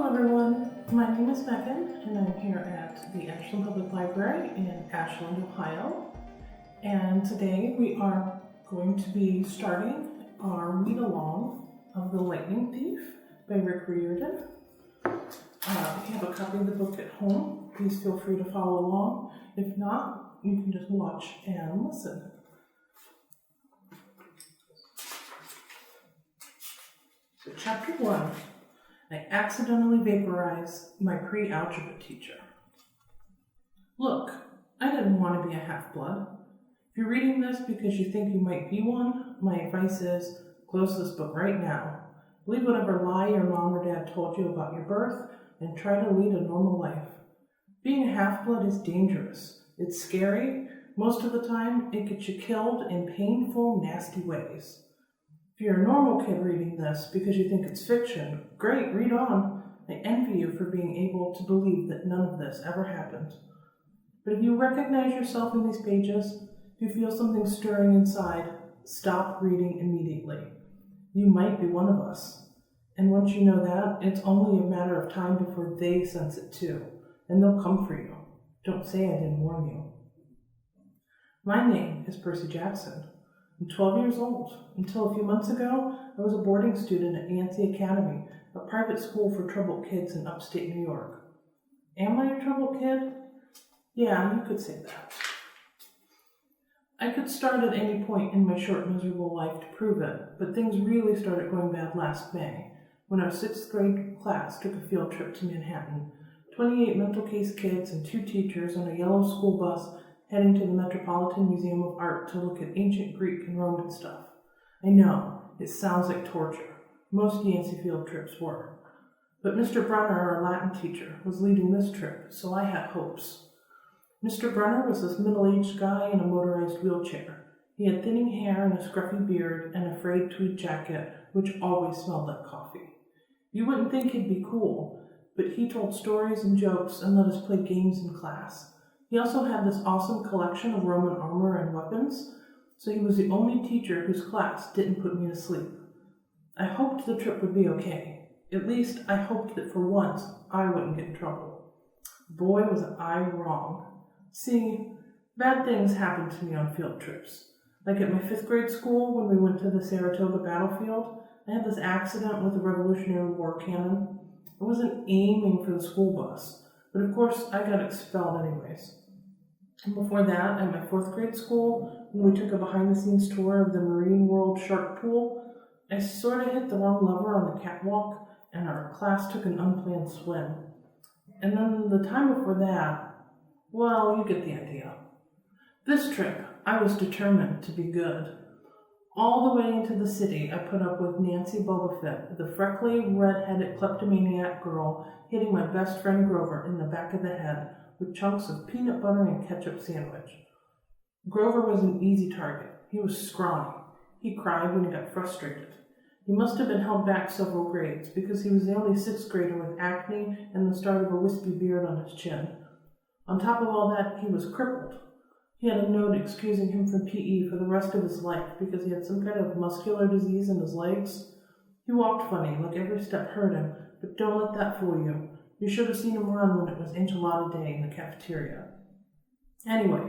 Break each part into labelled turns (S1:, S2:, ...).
S1: Hello everyone, my name is Meghan and I'm here at the Ashland Public Library in Ashland, Ohio. And today we are going to be starting our read-along of The Lightning Thief by Rick Riordan. If you have a copy of the book at home, please feel free to follow along. If not, you can just watch and listen. So Chapter 1. I accidentally vaporize my pre-algebra teacher. Look, I didn't want to be a half-blood. If you're reading this because you think you might be one, my advice is close this book right now. Believe whatever lie your mom or dad told you about your birth and try to lead a normal life. Being a half-blood is dangerous. It's scary. Most of the time, it gets you killed in painful, nasty ways. If you're a normal kid reading this because you think it's fiction, great, read on. I envy you for being able to believe that none of this ever happened. But if you recognize yourself in these pages, if you feel something stirring inside, stop reading immediately. You might be one of us. And once you know that, it's only a matter of time before they sense it too, and they'll come for you. Don't say I didn't warn you. My name is Percy Jackson. I'm 12 years old. Until a few months ago, I was a boarding student at Yancey Academy, a private school for troubled kids in upstate New York. Am I a troubled kid? Yeah, you could say that. I could start at any point in my short, miserable life to prove it, but things really started going bad last May, when our 6th grade class took a field trip to Manhattan. 28 mental case kids and 2 teachers on a yellow school bus heading to the Metropolitan Museum of Art to look at ancient Greek and Roman stuff. I know, it sounds like torture. Most Yancey field trips were. But Mr. Brunner, our Latin teacher, was leading this trip, so I had hopes. Mr. Brunner was this middle-aged guy in a motorized wheelchair. He had thinning hair and a scruffy beard and a frayed tweed jacket, which always smelled like coffee. You wouldn't think he'd be cool, but he told stories and jokes and let us play games in class. He also had this awesome collection of Roman armor and weapons, so he was the only teacher whose class didn't put me to sleep. I hoped the trip would be okay. At least I hoped that for once I wouldn't get in trouble. Boy, was I wrong. See, bad things happened to me on field trips. Like at my 5th grade school when we went to the Saratoga battlefield, I had this accident with a Revolutionary War cannon. I wasn't aiming for the school bus, but of course I got expelled anyways. And before that, at my 4th grade school, when we took a behind-the-scenes tour of the Marine World Shark Pool, I sort of hit the wrong lever on the catwalk, and our class took an unplanned swim. And then the time before that, well, you get the idea. This trip, I was determined to be good. All the way into the city, I put up with Nancy Bobofit, the freckly, red-headed kleptomaniac girl, hitting my best friend Grover in the back of the head with chunks of peanut butter and ketchup sandwich. Grover was an easy target. He was scrawny. He cried when he got frustrated. He must have been held back several grades because he was the only 6th grader with acne and the start of a wispy beard on his chin. On top of all that, he was crippled. He had a note excusing him from PE for the rest of his life because he had some kind of muscular disease in his legs. He walked funny, like every step hurt him, but don't let that fool you. You should have seen him run when it was enchilada day in the cafeteria. Anyway,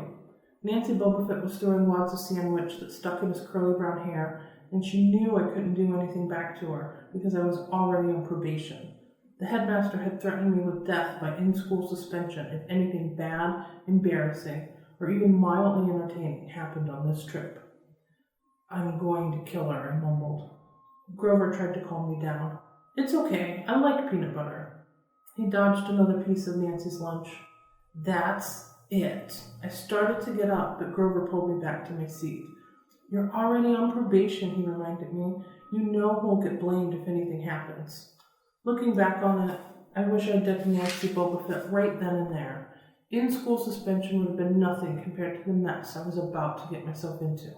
S1: Nancy Bobofit was throwing wads of sandwich that stuck in his curly brown hair, and she knew I couldn't do anything back to her because I was already on probation. The headmaster had threatened me with death by in-school suspension if anything bad, embarrassing, or even mildly entertaining happened on this trip. I'm going to kill her, I mumbled. Grover tried to calm me down. It's okay, I like peanut butter. He dodged another piece of Nancy's lunch. That's it. I started to get up, but Grover pulled me back to my seat. You're already on probation, he reminded me. You know who'll get blamed if anything happens. Looking back on it, I wish I'd done Nancy Bobofit right then and there. In-school suspension would have been nothing compared to the mess I was about to get myself into.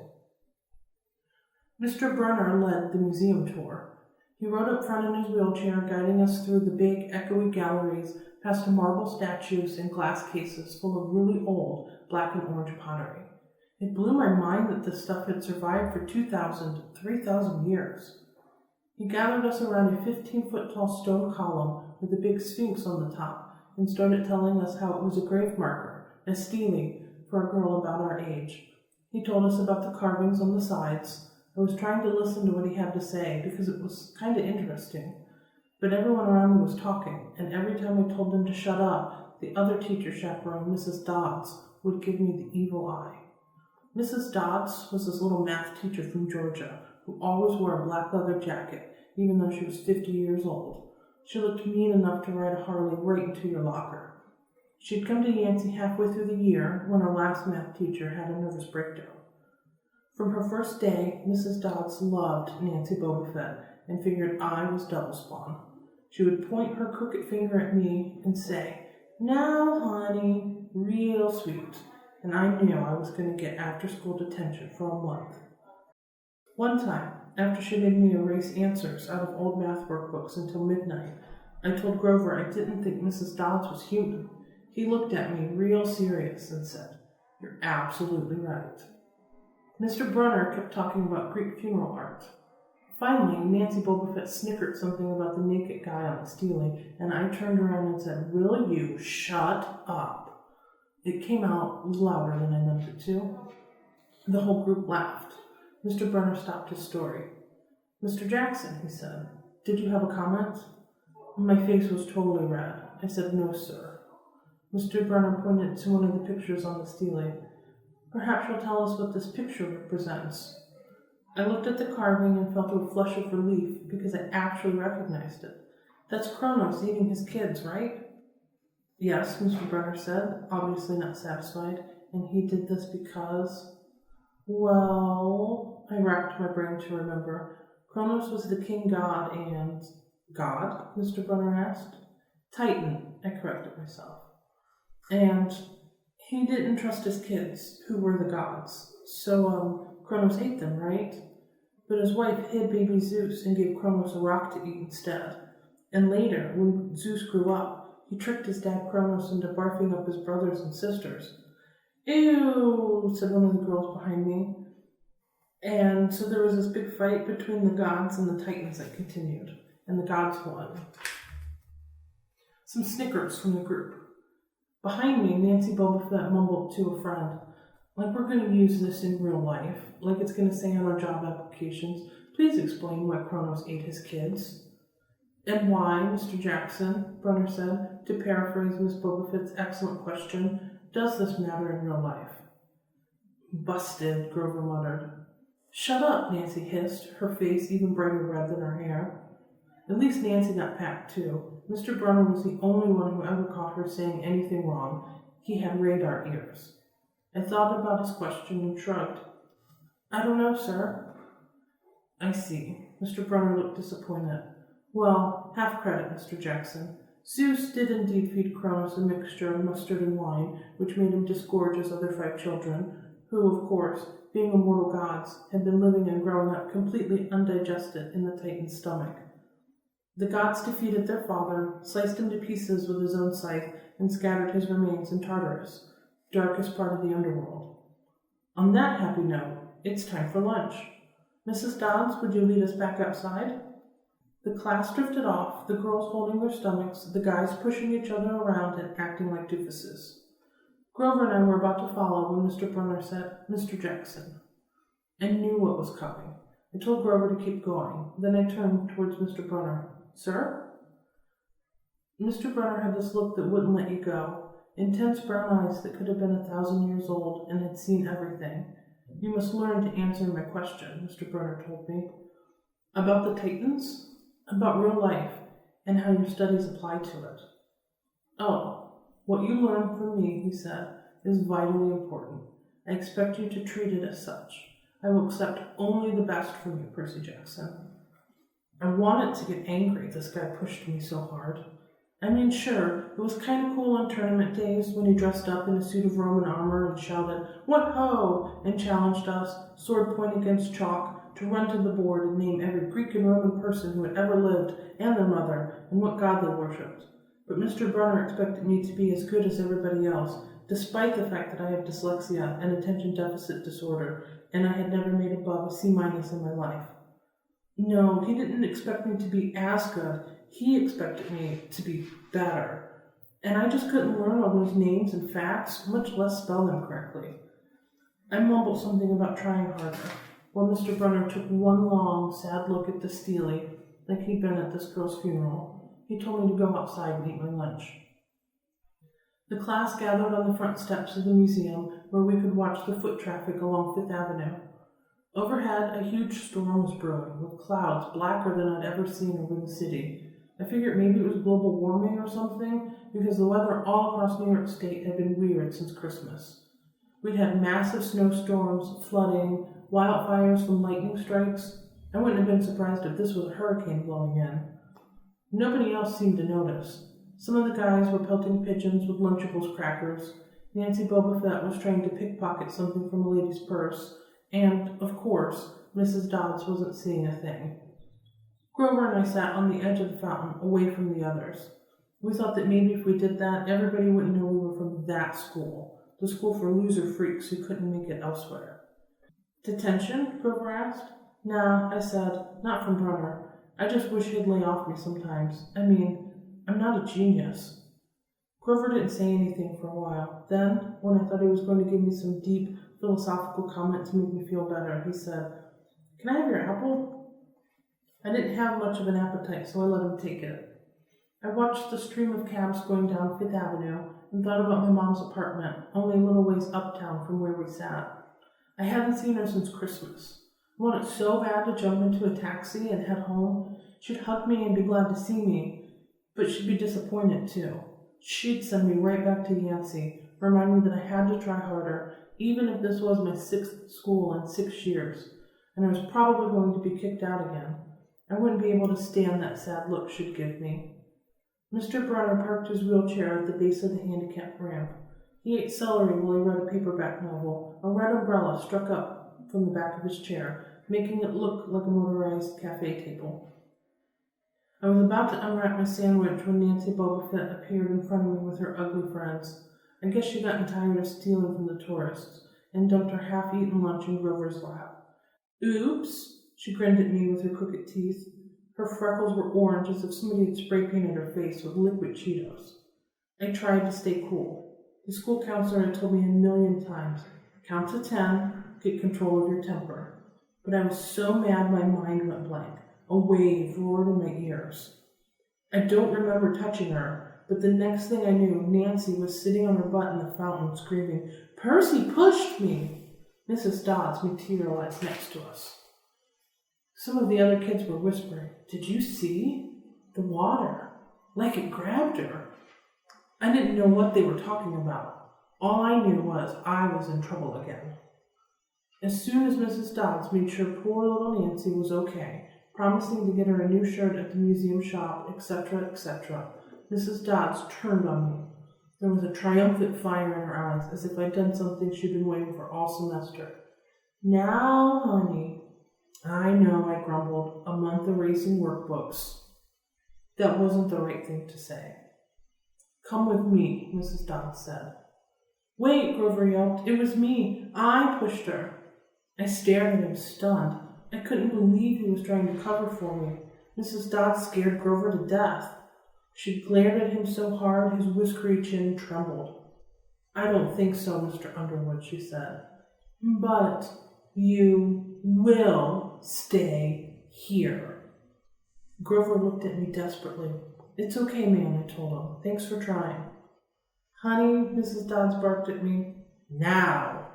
S1: Mr. Brunner led the museum tour. He rode up front in his wheelchair, guiding us through the big, echoey galleries, past marble statues and glass cases full of really old black and orange pottery. It blew my mind that this stuff had survived for 2,000, 3,000 years. He gathered us around a 15-foot-tall stone column with a big sphinx on the top and started telling us how it was a grave marker, a stele, for a girl about our age. He told us about the carvings on the sides. I was trying to listen to what he had to say because it was kind of interesting. But everyone around me was talking, and every time I told them to shut up, the other teacher chaperone, Mrs. Dodds, would give me the evil eye. Mrs. Dodds was this little math teacher from Georgia who always wore a black leather jacket, even though she was 50 years old. She looked mean enough to ride a Harley right into your locker. She'd come to Yancey halfway through the year when our last math teacher had a nervous breakdown. From her first day, Mrs. Dodds loved Nancy Bobofet and figured I was double spawn. She would point her crooked finger at me and say, "Now, honey," real sweet, and I knew I was going to get after-school detention for a month. One time, after she made me erase answers out of old math workbooks until midnight, I told Grover I didn't think Mrs. Dodds was human. He looked at me real serious and said, "You're absolutely right." Mr. Brunner kept talking about Greek funeral art. Finally, Nancy Bobofet snickered something about the naked guy on the stele, and I turned around and said, "Will you shut up?" It came out louder than I meant it to. The whole group laughed. Mr. Brunner stopped his story. "Mr. Jackson," he said, "did you have a comment?" My face was totally red. I said, "No, sir." Mr. Brunner pointed to one of the pictures on the stele. "Perhaps you'll tell us what this picture represents." I looked at the carving and felt a flush of relief because I actually recognized it. "That's Kronos eating his kids, right?" "Yes," Mr. Brunner said, obviously not satisfied, "and he did this because..." "Well," I racked my brain to remember. "Kronos was the king god and..." "God?" Mr. Brunner asked. "Titan," I corrected myself. "And he didn't trust his kids, who were the gods. So, Kronos ate them, right? But his wife hid baby Zeus and gave Kronos a rock to eat instead. And later, when Zeus grew up, he tricked his dad Kronos into barfing up his brothers and sisters." "Ew," said one of the girls behind me. "And so there was this big fight between the gods and the titans that continued, and the gods won." Some snickers from the group. Behind me, Nancy Bobofet mumbled to a friend, "Like we're going to use this in real life, like it's going to say on our job applications, please explain why Kronos ate his kids." "And why, Mr. Jackson," Brunner said, to paraphrase Miss Bobofet's excellent question, "does this matter in real life?" "Busted," Grover muttered. "Shut up," Nancy hissed, her face even brighter red than her hair. At least Nancy got packed, too. Mr. Brunner was the only one who ever caught her saying anything wrong. He had radar ears. I thought about his question and shrugged. "I don't know, sir." "I see." Mr. Brunner looked disappointed. "Well, half credit, Mr. Jackson. Zeus did indeed feed Kronos a mixture of mustard and wine, which made him disgorge his other 5 children, who, of course, being immortal gods, had been living and growing up completely undigested in the Titan's stomach. The gods defeated their father, sliced him to pieces with his own scythe, and scattered his remains in Tartarus, darkest part of the underworld. On that happy note, it's time for lunch. Mrs. Dodds, would you lead us back outside?" The class drifted off, the girls holding their stomachs, the guys pushing each other around and acting like doofuses. Grover and I were about to follow when Mr. Brunner said, "Mr. Jackson." I knew what was coming. I told Grover to keep going. Then I turned towards Mr. Brunner. "Sir?" Mr. Brunner had this look that wouldn't let you go. Intense brown eyes that could have been 1,000 years old and had seen everything. "You must learn to answer my question," Mr. Brunner told me. "About the Titans? About real life, and how your studies apply to it." "Oh, what you learn from me," he said, "is vitally important. I expect you to treat it as such. I will accept only the best from you, Percy Jackson." I wanted to get angry. This guy pushed me so hard. I mean, sure, it was kind of cool on tournament days when he dressed up in a suit of Roman armor and shouted, "What ho!" and challenged us, sword point against chalk, to run to the board and name every Greek and Roman person who had ever lived and their mother and what god they worshipped. But Mr. Brunner expected me to be as good as everybody else, despite the fact that I have dyslexia and attention deficit disorder, and I had never made above a C- in my life. No, he didn't expect me to be as good. He expected me to be better. And I just couldn't learn all those names and facts, much less spell them correctly. I mumbled something about trying harder, while Mr. Brunner took one long, sad look at the Steely, like he'd been at this girl's funeral. He told me to go outside and eat my lunch. The class gathered on the front steps of the museum, where we could watch the foot traffic along Fifth Avenue. Overhead, a huge storm was brewing, with clouds blacker than I'd ever seen over the city. I figured maybe it was global warming or something, because the weather all across New York State had been weird since Christmas. We'd had massive snowstorms, flooding, wildfires from lightning strikes. I wouldn't have been surprised if this was a hurricane blowing in. Nobody else seemed to notice. Some of the guys were pelting pigeons with Lunchables crackers. Nancy Boba Fett was trying to pickpocket something from a lady's purse. And, of course, Mrs. Dodds wasn't seeing a thing. Grover and I sat on the edge of the fountain, away from the others. We thought that maybe if we did that, everybody wouldn't know we were from that school, the school for loser freaks who couldn't make it elsewhere. Detention? Grover asked. Nah, I said, not from Brunner. I just wish he'd lay off me sometimes. I mean, I'm not a genius. Grover didn't say anything for a while. Then, when I thought he was going to give me some deep, philosophical comment to make me feel better, he said, Can I have your apple? I didn't have much of an appetite, so I let him take it. I watched the stream of cabs going down Fifth Avenue and thought about my mom's apartment, only a little ways uptown from where we sat. I hadn't seen her since Christmas. I wanted so bad to jump into a taxi and head home. She'd hug me and be glad to see me, but she'd be disappointed too. She'd send me right back to Yancey, remind me that I had to try harder, even if this was my 6th school in 6 years, and I was probably going to be kicked out again. I wouldn't be able to stand that sad look she'd give me. Mr. Brunner parked his wheelchair at the base of the handicap ramp. He ate celery while he read a paperback novel. A red umbrella struck up from the back of his chair, making it look like a motorized cafe table. I was about to unwrap my sandwich when Nancy Boba Fett appeared in front of me with her ugly friends. I guess she'd gotten tired of stealing from the tourists and dumped her half-eaten lunch in Grover's lap. Oops, she grinned at me with her crooked teeth. Her freckles were orange as if somebody had spray painted her face with liquid Cheetos. I tried to stay cool. The school counselor had told me a million times, count to 10, get control of your temper. But I was so mad my mind went blank. A wave roared in my ears. I don't remember touching her, but the next thing I knew, Nancy was sitting on her butt in the fountain screaming, Percy pushed me! Mrs. Dodds materialized next to us. Some of the other kids were whispering, Did you see? The water. Like it grabbed her. I didn't know what they were talking about. All I knew was I was in trouble again. As soon as Mrs. Dodds made sure poor little Nancy was okay, promising to get her a new shirt at the museum shop, etc., etc., Mrs. Dodds turned on me. There was a triumphant fire in her eyes, as if I'd done something she'd been waiting for all semester. Now, honey. I know, I grumbled. A month erasing workbooks. That wasn't the right thing to say. Come with me, Mrs. Dodds said. Wait, Grover yelped. It was me. I pushed her. I stared at him, stunned. I couldn't believe he was trying to cover for me. Mrs. Dodds scared Grover to death. She glared at him so hard his whiskery chin trembled. I don't think so, Mr. Underwood, she said. But you will stay here. Grover looked at me desperately. It's okay, ma'am, I told him. Thanks for trying. Honey, Mrs. Dodds barked at me. Now.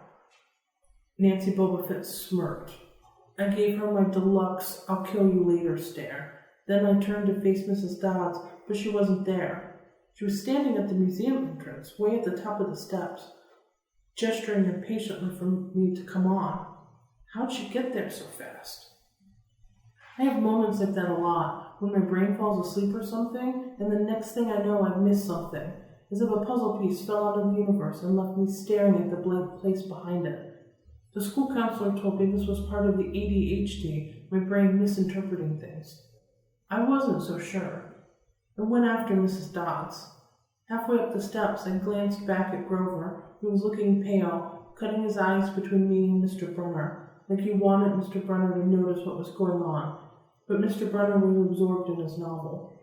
S1: Nancy Boba Fett smirked. I gave her my deluxe, I'll kill you later stare. Then I turned to face Mrs. Dodds, but she wasn't there. She was standing at the museum entrance, way at the top of the steps, gesturing impatiently for me to come on. How'd she get there so fast? I have moments like that a lot, when my brain falls asleep or something, and the next thing I know I've missed something, as if a puzzle piece fell out of the universe and left me staring at the blank place behind it. The school counselor told me this was part of the ADHD, my brain misinterpreting things. I wasn't so sure. I went after Mrs. Dodds. Halfway up the steps, I glanced back at Grover, who was looking pale, cutting his eyes between me and Mr. Brunner, like he wanted Mr. Brunner to notice what was going on. but Mr. Brunner was absorbed in his novel.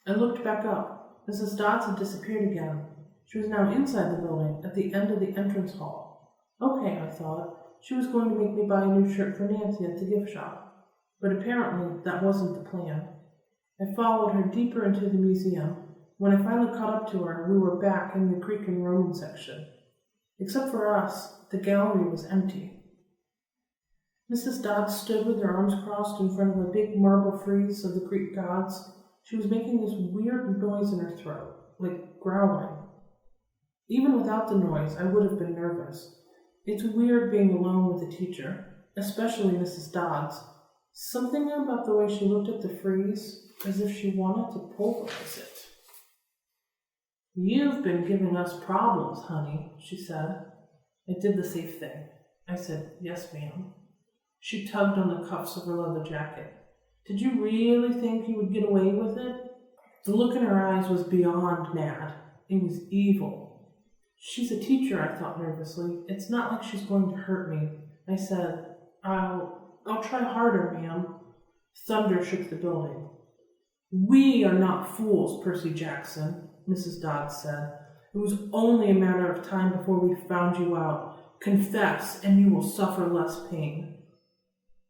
S1: I looked back up. Mrs. Dodds had disappeared again. She was now inside the building, at the end of the entrance hall. Okay, I thought. She was going to make me buy a new shirt for Nancy at the gift shop. But apparently that wasn't the plan. I followed her deeper into the museum. When I finally caught up to her, we were back in the Greek and Roman section. Except for us, the gallery was empty. Mrs. Dodds stood with her arms crossed in front of a big marble frieze of the Greek gods. She was making this weird noise in her throat, like growling. Even without the noise, I would have been nervous. It's weird being alone with a teacher, especially Mrs. Dodds. Something about the way she looked at the frieze, as if she wanted to pulverize it. You've been giving us problems, honey, she said. I did the safe thing. I said, yes, ma'am. She tugged on the cuffs of her leather jacket. Did you really think you would get away with it? The look in her eyes was beyond mad. It was evil. She's a teacher, I thought nervously. It's not like she's going to hurt me. I said, I'll try harder, ma'am. Thunder shook the building. We are not fools, Percy Jackson, Mrs. Dodds said. It was only a matter of time before we found you out. Confess, and you will suffer less pain.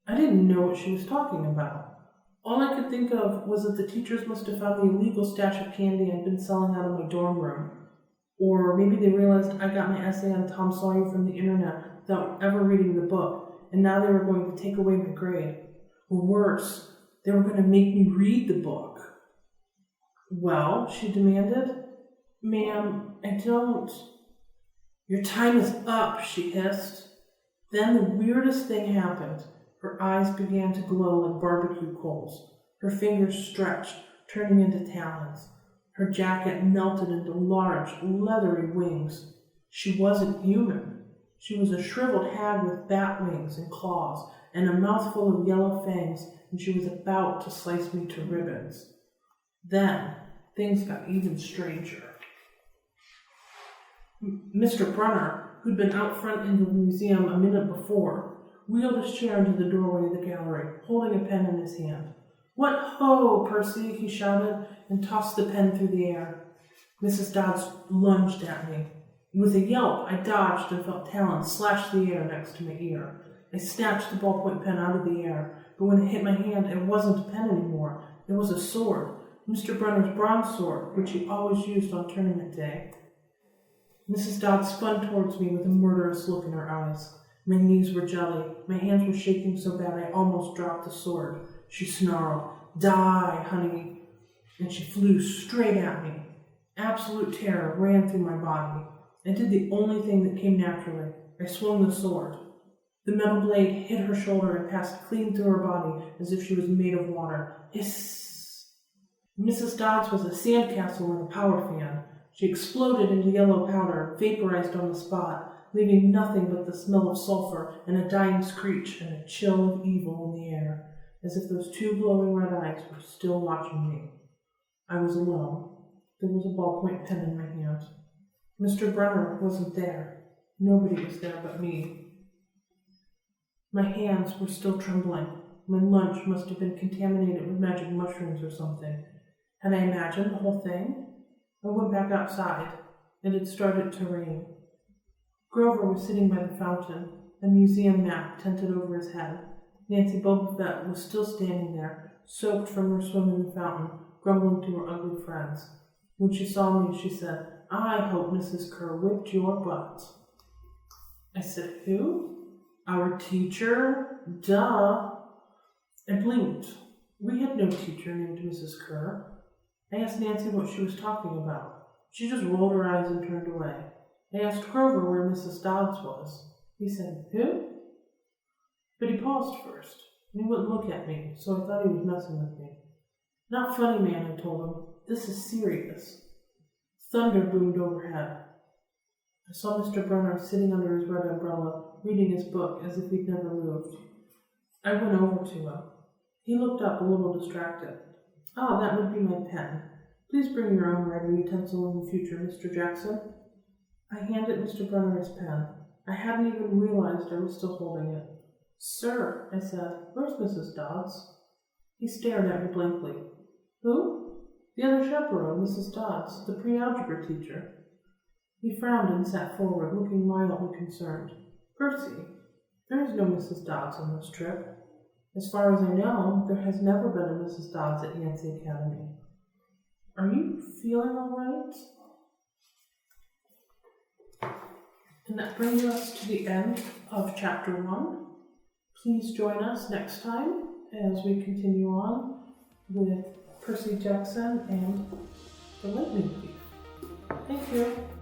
S1: I didn't know what she was talking about. All I could think of was that the teachers must have found the illegal stash of candy I'd been selling out of my dorm room. Or maybe they realized I got my essay on Tom Sawyer from the internet without ever reading the book, and now they were going to take away my grade. Or worse, they were going to make me read the book. Well, she demanded. Ma'am, I don't. Your time is up, she hissed. Then the weirdest thing happened. Her eyes began to glow like barbecue coals. Her fingers stretched, turning into talons. Her jacket melted into large, leathery wings. She wasn't human. She was a shriveled hag with bat wings and claws, and a mouthful of yellow fangs, and she was about to slice me to ribbons. Then, things got even stranger. Mr. Brunner, who'd been out front in the museum a minute before, wheeled his chair into the doorway of the gallery, holding a pen in his hand. What ho, Percy, he shouted, and tossed the pen through the air. Mrs. Dodds lunged at me. With a yelp, I dodged and felt talons slash the air next to my ear. I snatched the ballpoint pen out of the air, but when it hit my hand, it wasn't a pen anymore. It was a sword, Mr. Brunner's bronze sword, which he always used on tournament day. Mrs. Dodds spun towards me with a murderous look in her eyes. My knees were jelly. My hands were shaking so bad I almost dropped the sword. She snarled, "Die, honey," and she flew straight at me. Absolute terror ran through my body. I did the only thing that came naturally. I swung the sword. The metal blade hit her shoulder and passed clean through her body as if she was made of water. Hiss! Mrs. Dodds was a sandcastle with a power fan. She exploded into yellow powder, vaporized on the spot, leaving nothing but the smell of sulfur and a dying screech and a chill of evil in the air, as if those two glowing red eyes were still watching me. I was alone. There was a ballpoint pen in my hand. Mr. Brunner wasn't there. Nobody was there but me. My hands were still trembling. My lunch must have been contaminated with magic mushrooms or something. Had I imagined the whole thing? I went back outside. It had started to rain. Grover was sitting by the fountain, a museum map tented over his head. Nancy Bobofet was still standing there, soaked from her swim in the fountain, grumbling to her ugly friends. When she saw me, she said, "I hope Mrs. Kerr whipped your butt." I said, "Who?" "Our teacher. Duh." I blinked. We had no teacher named Mrs. Kerr. I asked Nancy what she was talking about. She just rolled her eyes and turned away. I asked Grover where Mrs. Dodds was. He said, "Who?" But he paused first, and he wouldn't look at me, so I thought he was messing with me. "Not funny, man," I told him. "This is serious." Thunder boomed overhead. I saw Mr. Brunner sitting under his red umbrella, reading his book as if he'd never moved. I went over to him. He looked up a little distracted. "Ah, that would be my pen. Please bring your own writing utensil in the future, Mr. Jackson." I handed Mr. Brunner his pen. I hadn't even realized I was still holding it. "Sir," I said, "where's Mrs. Dodds?" He stared at me blankly. Who? The other chaperone, Mrs. Dodds, the pre-algebra teacher. He frowned and sat forward, looking mildly concerned. Percy, there is no Mrs. Dodds on this trip. As far as I know, there has never been a Mrs. Dodds at Yancey Academy. Are you feeling all right? And that brings us to the end of Chapter 1. Please join us next time as we continue on with Percy Jackson and the Lightning Thief. Thank you.